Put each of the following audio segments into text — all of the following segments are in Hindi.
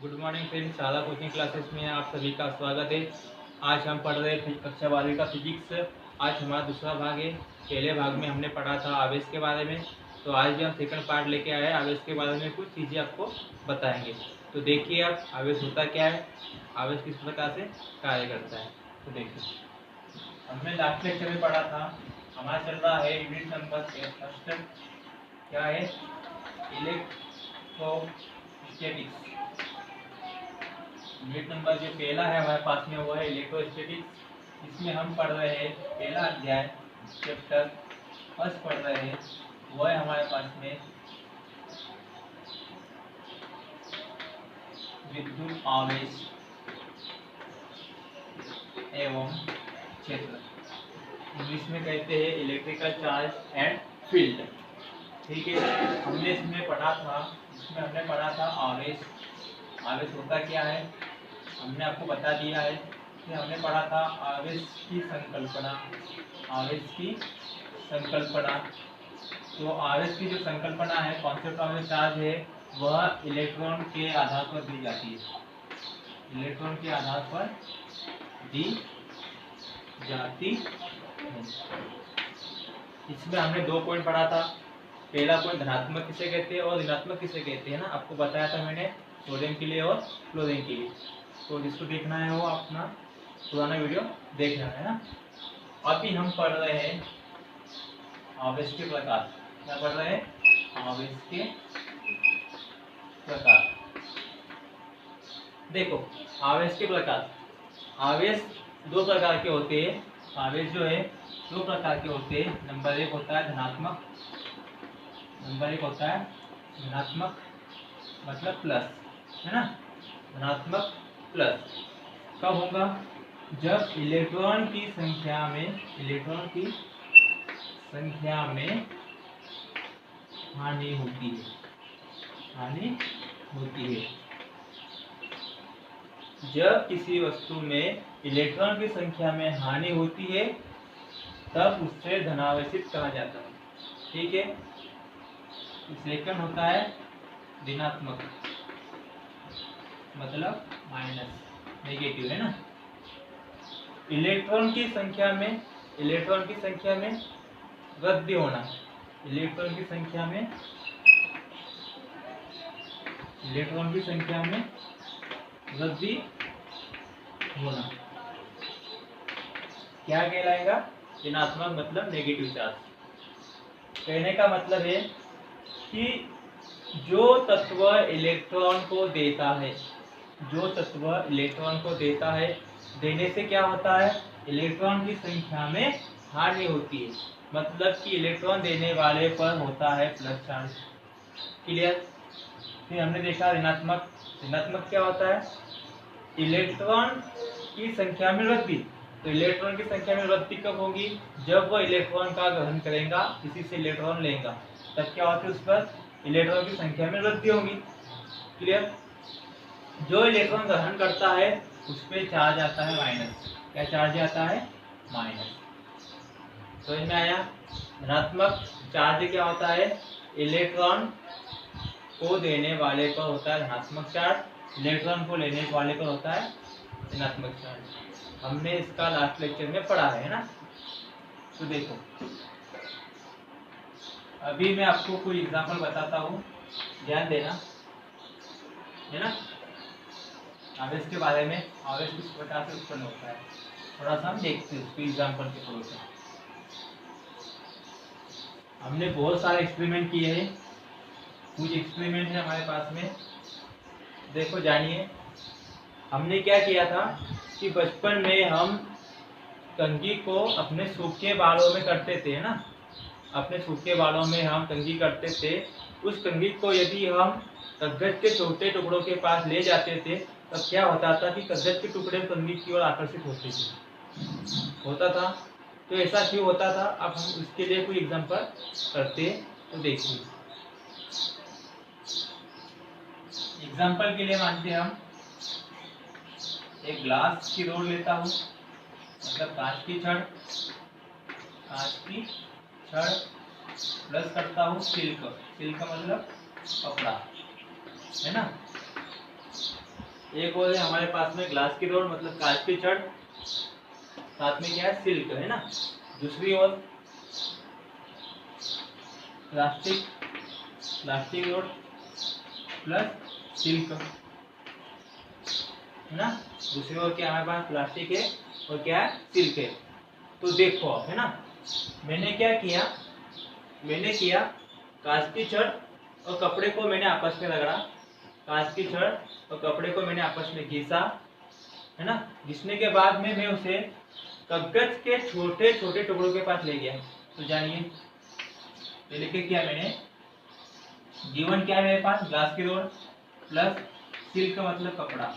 गुड मॉर्निंग फ्रेंड्स, शाला कोचिंग क्लासेस में आप सभी का स्वागत है। आज हम पढ़ रहे हैं कक्षा 12 का फिजिक्स। आज हमारा दूसरा भाग है। पहले भाग में हमने पढ़ा था आवेश के बारे में, तो आज भी हम सेकंड पार्ट लेके आए हैं। आवेश के बारे में कुछ चीज़ें आपको बताएंगे। तो देखिए आप, आवेश होता क्या है, आवेश किस प्रकार से कार्य करता है। तो देखिए, हमने लास्ट लेक्चर में पढ़ा था, हमारा चल रहा है यूनिट नंबर फर्स्ट, क्या है, इलेक्ट्रोस्टैटिक्स। यूनिट नंबर जो पहला है हमारे पास में वो है इलेक्ट्रोस्टैटिक्स। इसमें हम पढ़ रहे हैं पहला अध्याय, चैप्टर फर्स्ट पढ़ रहे हैं, वो है हमारे पास में विद्युत आवेश एवं क्षेत्र। इंग्लिश में कहते हैं इलेक्ट्रिकल चार्ज एंड फील्ड। ठीक है, हमने इसमें पढ़ा था आवेश। आवेश होता क्या है हमने आपको बता दिया है कि हमने पढ़ा था आवेश की संकल्पना। तो आवेश की जो संकल्पना है, कॉन्सेप्ट ऑफ द चार्ज है, वह इलेक्ट्रॉन के आधार पर दी जाती है। इलेक्ट्रॉन के आधार पर दी जाती है। इसमें हमने 2 पॉइंट पढ़ा था। पहला पॉइंट धनात्मक किसे कहते हैं और ऋणात्मक किसे कहते हैं ना, आपको बताया था मैंने, सोडियम के लिए और क्लोरीन के लिए। तो जिसको देखना है वो अपना पुराना वीडियो देख रहा है ना। अभी हम पढ़ रहे हैं आवेश के प्रकार। क्या पढ़ रहे हैं? आवेश के प्रकार। देखो, आवेश के प्रकार, आवेश 2 प्रकार के होते हैं। आवेश जो है 2 प्रकार के होते हैं। नंबर 1 होता है धनात्मक, मतलब प्लस, है ना। धनात्मक प्लस कब होगा? जब इलेक्ट्रॉन की संख्या में हानि होती है। जब किसी वस्तु में इलेक्ट्रॉन की संख्या में हानि होती है, तब उससे धनावेशित कहा जाता है। ठीक है। सेकंड होता है ऋणात्मक, मतलब माइनस, नेगेटिव, है ना। इलेक्ट्रॉन की संख्या में वृद्धि होना। इलेक्ट्रॉन की संख्या में वृद्धि होना क्या कहलाएगा? ऋणात्मक, मतलब नेगेटिव चार्ज। कहने का मतलब है कि जो तत्व इलेक्ट्रॉन को देता है, देने से क्या होता है? इलेक्ट्रॉन की संख्या में हानि होती है। मतलब कि इलेक्ट्रॉन देने वाले पर होता है प्लस चार्ज। क्लियर? फिर हमने देखा ऋणात्मक क्या होता है? इलेक्ट्रॉन की संख्या में वृद्धि। तो इलेक्ट्रॉन की संख्या में वृद्धि कब होगी? जब वह इलेक्ट्रॉन का ग्रहण करेगा, किसी से इलेक्ट्रॉन लेगा, तब क्या होता है? उस पर इलेक्ट्रॉन की संख्या में वृद्धि होगी। क्लियर? जो इलेक्ट्रॉन ग्रहण करता है उस पर चार्ज आता है माइनस। क्या चार्ज आता है? माइनस। तो इसमें आया धनात्मक चार्ज क्या होता है? इलेक्ट्रॉन को देने वाले पर होता है धनात्मक चार्ज, इलेक्ट्रॉन को लेने वाले पर होता है ऋणात्मक चार्ज। हमने इसका लास्ट लेक्चर में पढ़ा है ना। तो देखो, अभी मैं आपको कोई एग्जांपल बताता हूँ, ध्यान देना, है ना। आवेश के बारे में, आवेश किस प्रकार से उत्पन्न होता है, थोड़ा सा हम देखते हैं उसको एग्जांपल के थ्रू से। हमने बहुत सारे एक्सपेरिमेंट किए हैं, कुछ एक्सपेरिमेंट है हमारे पास में। देखो, जानिए, हमने क्या किया था कि बचपन में हम कंघी को अपने सूखे बालों में करते थे, है ना। अपने सूखे बालों में हम कंघी करते थे। उस कंघी को यदि हम कागज के छोटे टुकड़ों के पास ले जाते थे, तब क्या होता था कि कागज के टुकड़े कंघी की ओर आकर्षित होता था। तो ऐसा क्यों होता था? अब हम इसके लिए कोई एग्जांपल करते, तो देखिए। एग्जांपल के लिए मानते हैं हम एक ग्लास की रोड लेता हूँ, मतलब कांच की छड़ प्लस करता हूँ सिल्क मतलब कपड़ा, है ना। एक और है हमारे पास में ग्लास की रोड मतलब कांच की छड़, साथ में क्या है सिल्क है ना। दूसरी ओर plastic, plastic road plus silk है ना। दूसरी ओर क्या हमारे पास प्लास्टिक है और क्या है सिल्क है। तो देखो आप है ना, मैंने क्या किया, मैंने किया कांच की छड़ और कपड़े को मैंने आपस में रगड़ा, कांच की छड़ और कपड़े को मैंने आपस में घिसा है ना। घिसने के बाद में मैं उसे कागज के छोटे छोटे टुकड़ों के पास ले गया। तो जानिए पहले क्या किया मैंने, जीवन क्या है मेरे पास ग्लास की रोड प्लस सिल्क मतलब कपड़ा,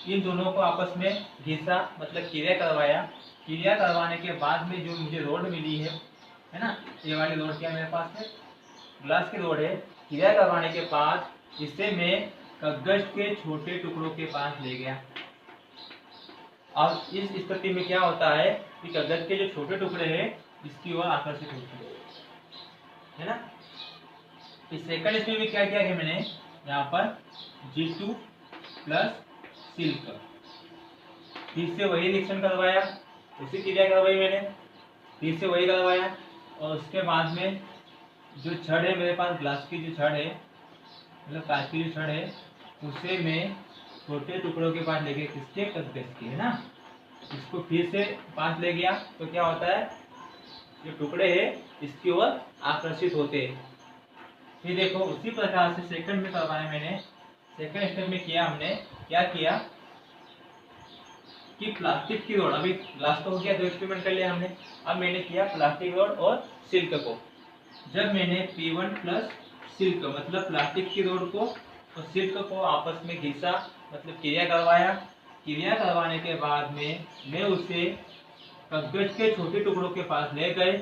इन दोनों को आपस में घिसा मतलब क्रिया करवाया। क्रिया करवाने के बाद में जो मुझे रोड मिली है ना, ये वाली रोड क्या मेरे पास है ग्लास की रोड है। क्रिया करवाने के बाद इसे मैं कागज के छोटे टुकड़ों के पास ले गया। अब इस स्थिति में क्या होता है कि कागज के जो छोटे टुकड़े हैं इसकी ओर आकर्षित होते हैं है ना। इस सेकंड इसमें भी क्या किया है मैंने, यहाँ पर G2 प्लस सिल्क, फिर से वही रिएक्शन करवाया, उसी क्रिया करवाई मैंने, फिर से वही करवाया। और उसके बाद में जो छड़ है मेरे पास ग्लास की जो छड़ है मतलब कांच की जो छड़ है उसे मैं छोटे टुकड़ों के पास लेके किसके कागज के है ना, इसको फिर से पास ले गया। तो क्या होता है जो टुकड़े हैं इसकी ओर आकर्षित होते हैं। फिर देखो उसी प्रकार से सेकंड में करवाया मैंने, सेकंड स्टेप में किया हमने क्या किया कि प्लास्टिक की रोड, अभी ग्लास तो हो गया, दो एक्सपेरिमेंट कर लिया हमने। अब मैंने किया प्लास्टिक रोड और सिल्क को। जब मैंने P1 प्लस सिल्क मतलब प्लास्टिक की रोड को और सिल्क को आपस में घिसा मतलब क्रिया करवाया। क्रिया करवाने के बाद में मैं उसे कागज के छोटे टुकड़ों के पास ले गए,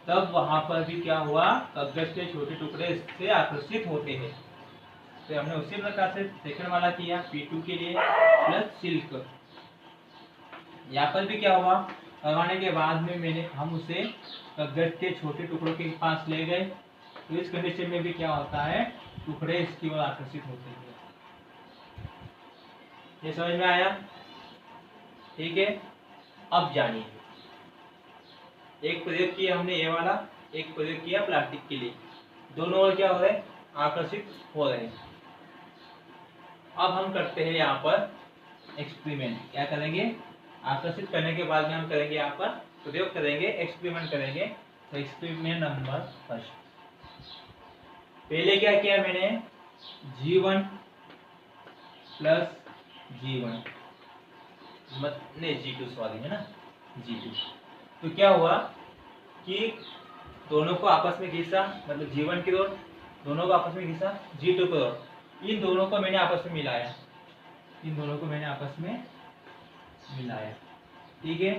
तब वहां पर भी क्या हुआ कागज के छोटे टुकड़े इससे आकर्षित होते हैं। तो हमने उसी प्रकार से सेकंड वाला किया P2 के लिए प्लस सिल्क। यहाँ पर भी क्या हुआ करवाने के बाद में हम उसे कागज के छोटे टुकड़ों के पास ले गए। तो इस कंडीशन में भी क्या होता है टुकड़े इसकी ओर आकर्षित होते हैं। ये समझ में आया? ठीक है। अब जानिए एक प्रयोग किया हमने ये वाला, एक प्रयोग किया प्लास्टिक के लिए, दोनों ओर क्या हो रहे हैं आकर्षित हो रहे हैं। अब हम करते हैं यहाँ पर एक्सपेरिमेंट। क्या करेंगे आकर्षित करने के बाद में हम करेंगे यहाँ पर प्रयोग करेंगे, एक्सपेरिमेंट करेंगे। तो एक्सपेरिमेंट नंबर फर्स्ट, पहले क्या किया मैंने G1 प्लस G1 नहीं G2 सॉरी है ना G2। तो क्या हुआ कि दोनों को आपस में घिसा मतलब G1 की रोड, दोनों को आपस में घिसा G2 की रोड, इन दोनों को मैंने आपस में मिलाया, इन दोनों को मैंने आपस में मिलाया। ठीक है,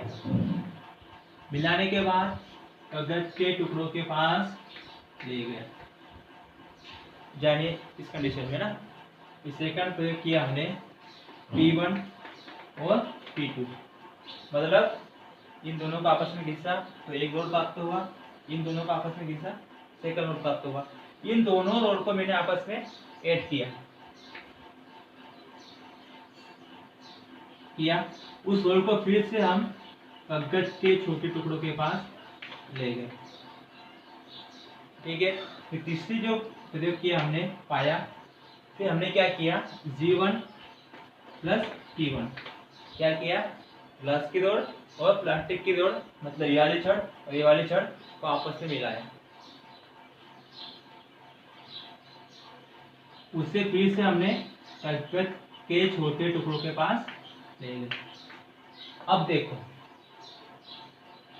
मिलाने के बाद कागज के टुकड़ों के पास ले गया। जानिए इस कंडीशन में ना इस सेकंड प्रयोग किया हमने P1 और P2 मतलब इन दोनों को आपस में घिसा तो एक रोड प्राप्त हुआ, इन दोनों को आपस में घिसा सेकंड रोड प्राप्त हुआ। इन दोनों रोड को मैंने आपस में ऐड किया, उस रोड को फिर से हम कागज के छोटे टुकड़ों के पास ले गए। ठीक है, फिर तीसरी जो प्रयोग किया हमने पाया, फिर हमने क्या किया G1 प्लस P1 क्या किया ग्लास की रोड और प्लास्टिक की रोड मतलब ये वाली छड़ और ये वाली छड़ को आपस में मिलाया, उससे फिर से हमने कागज के छोटे टुकड़ों के पास ले गए। अब देखो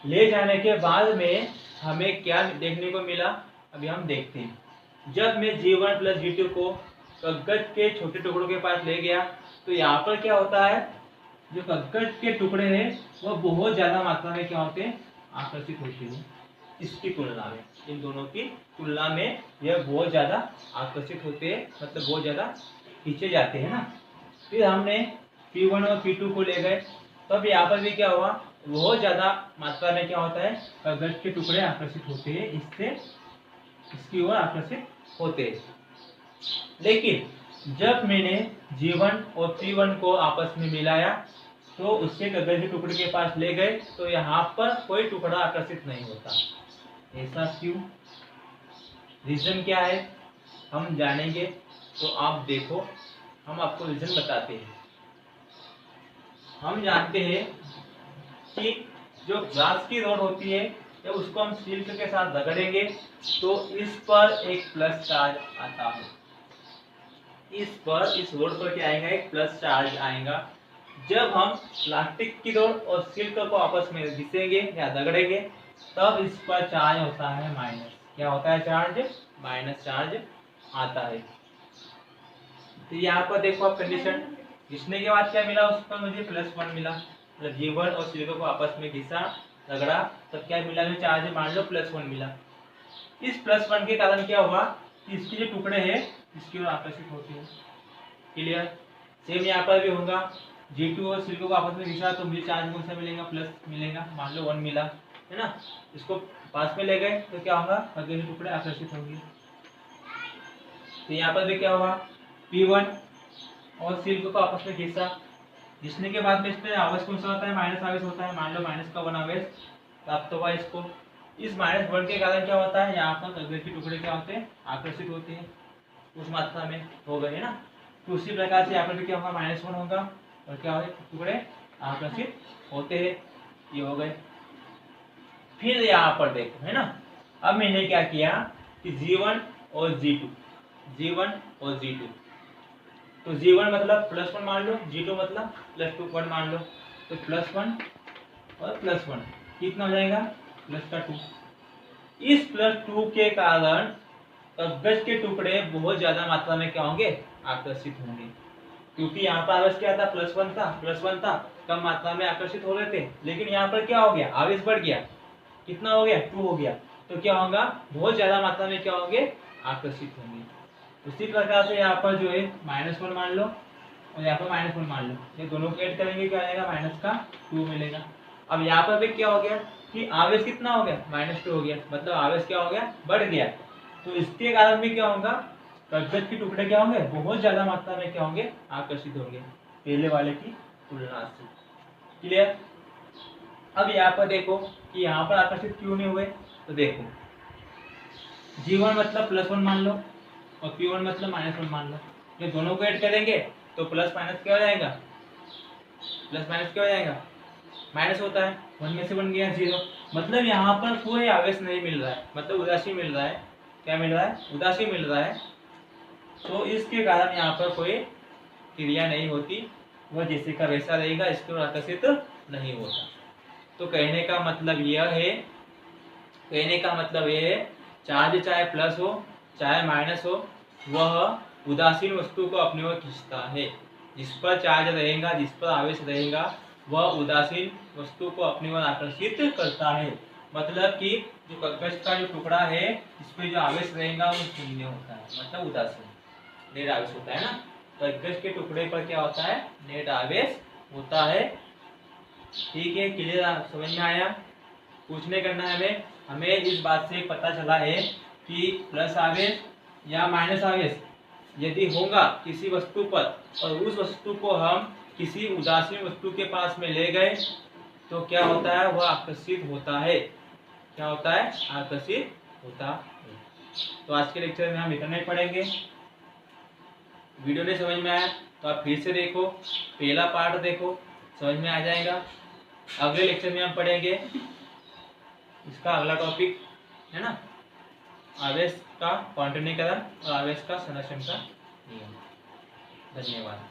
ले जाने के बाद में हमें क्या देखने को मिला, अभी हम देखते हैं। जब मैं G1 प्लस G2 को कागज के छोटे टुकड़ों के पास ले गया तो यहाँ पर क्या होता है जो कागज के टुकड़े हैं वो बहुत ज्यादा मात्रा में क्या होते हैं आकर्षित होते हैं। इसकी तुलना में इन दोनों की तुलना में यह बहुत ज्यादा आकर्षित होते हैं मतलब बहुत ज्यादा खींचे जाते हैं ना। फिर हमने P1 और P2 को ले गए, तब यहाँ पर भी क्या हुआ बहुत ज्यादा मात्रा में क्या होता है कागज के टुकड़े आकर्षित होते हैं, इससे इसकी ओर आकर्षित होते हैं। लेकिन जब मैंने G1 और P1 को आपस में मिलाया तो उसके कागज के टुकड़े के पास ले गए तो यहाँ पर कोई टुकड़ा आकर्षित नहीं होता। ऐसा क्यों? रीजन क्या है हम जानेंगे। तो आप देखो, हम आपको रीजन बताते हैं। हम जानते हैं कि जो ग्लास की रॉड होती है जब उसको हम सिल्क के साथ रगड़ेंगे तो इस पर एक प्लस चार्ज आता है। इस रोड पर क्या आएगा? एक प्लस चार्ज आएगा। जब हम प्लास्टिक की रोड और सिल्क को आपस में घिसेंगे या रगड़ेंगे तब इस पर चार्ज होता है माइनस। क्या होता है? चार्ज माइनस चार्ज आता है। तो यहाँ पर देखो आप कंडीशन, घिसने के बाद क्या मिला? उस पर मुझे +1 मिला। मतलब G1 और सिल्क को आपस में घिसा रगड़ा तब क्या मिला? जो चार्ज मान लो +1 मिला। इस +1 के कारण क्या हुआ कि इसके जो टुकड़े हैं इसकी ओर आकर्षित होते हैं। क्लियर? सेम यहाँ पर भी होगा। G2 और सिल्क को आपस में घिसा तो मुझे चार्ज कौन सा मिलेगा? प्लस मिलेगा। मान लो 1 मिला, है ना। इसको पास में ले गए तो क्या होगा? अगले टुकड़े आकर्षित होंगे। तो यहाँ पर भी क्या हुआ? P1 और सिल्क को आपस में घिसा, घिसने के बाद में इसमें आवेश कौन सा होता है? माइनस आवेश होता है। मान लो माइनस का 1 आवेश प्राप्त हुआ इसको। इस -1 के कारण क्या होता है? यहाँ पर कागज के टुकड़े क्या होते हैं? आकर्षित होते हैं। उस मात्रा में हो गए, है ना। तो उसी प्रकार से यहाँ पर भी क्या होगा? -1 होगा और क्या होगा? टुकड़े आकर्षित होते हैं। ये हो गए। फिर यहाँ पर देखो, है ना। अब मैंने क्या किया कि G1 और G2 तो G1 मतलब +1 मान लो, G2 मतलब +1 मान लो। तो +1 और +1 कितना हो जाएगा? +2। इस +2 के कारण कागज के टुकड़े बहुत ज्यादा मात्रा में क्या होंगे? आकर्षित होंगे। क्योंकि यहाँ पर आवेश क्या था? +1 था, कम मात्रा में आकर्षित हो रहे थे। लेकिन यहाँ पर क्या हो गया? आवेश बढ़ गया। कितना हो गया? 2 हो गया। तो क्या होगा? बहुत ज्यादा मात्रा में क्या होंगे? आकर्षित होंगे। उसी प्रकार से यहाँ पर जो है -1 मान लो और यहाँ पर -1 मान लो, ये दोनों को ऐड करेंगे क्या आएगा? -2 मिलेगा। अब यहाँ पर भी क्या हो गया कि आवेश कितना हो गया? -2 हो गया। मतलब आवेश क्या हो गया? बढ़ गया। तो इसके कारण भी क्या होगा? कागज के टुकड़े क्या होंगे? बहुत ज्यादा मात्रा में क्या होंगे? आकर्षित होंगे पहले वाले की तुलना से। क्लियर? अब यहाँ पर देखो कि यहाँ पर आकर्षित क्यों नहीं हुए। तो देखो G1 मतलब +1 मान लो और P1 मतलब -1 मान लो। ये दोनों को ऐड करेंगे तो प्लस माइनस क्या हो जाएगा? प्लस माइनस क्या हो जाएगा? माइनस होता है। 1 में से 1 गया 0। मतलब यहाँ पर कोई आवेश नहीं मिल रहा है, मतलब उदासी मिल रहा है। क्या मिल रहा है? उदासी मिल रहा है। तो इसके कारण यहाँ पर कोई क्रिया नहीं होती, वह जैसे का वैसा रहेगा, इसके ओर आकर्षित नहीं होता। तो कहने का मतलब यह है चार्ज चाहे प्लस हो चाहे माइनस हो, वह उदासीन वस्तु को अपनी ओर खींचता है। जिस पर चार्ज रहेगा, जिस पर आवेश रहेगा, वह उदासीन वस्तु को अपनी ओर आकर्षित करता है। मतलब कि जो कागज का जो टुकड़ा है इस पर जो आवेश रहेगा वो शून्य होता है, मतलब उदासीन नेट आवेश होता है ना। कागज के टुकड़े पर क्या होता है? नेट आवेश होता है। ठीक है, क्लियर? समझ में आया? पूछने करना है हमें इस बात से पता चला है कि प्लस आवेश या माइनस आवेश यदि होगा किसी वस्तु पर और उस वस्तु को हम किसी उदासीन वस्तु के पास में ले गए तो क्या होता है? वह आकर्षित होता है। क्या होता है? आकर्षित होता है। तो आज के लेक्चर में हम इतना ही पढ़ेंगे। वीडियो नहीं समझ में आया तो आप फिर से देखो, पहला पार्ट देखो, समझ में आ जाएगा। अगले लेक्चर में हम पढ़ेंगे इसका अगला टॉपिक, है ना, आवेश का क्वांटनीकरण और आवेश का संरक्षण का नियम। धन्यवाद।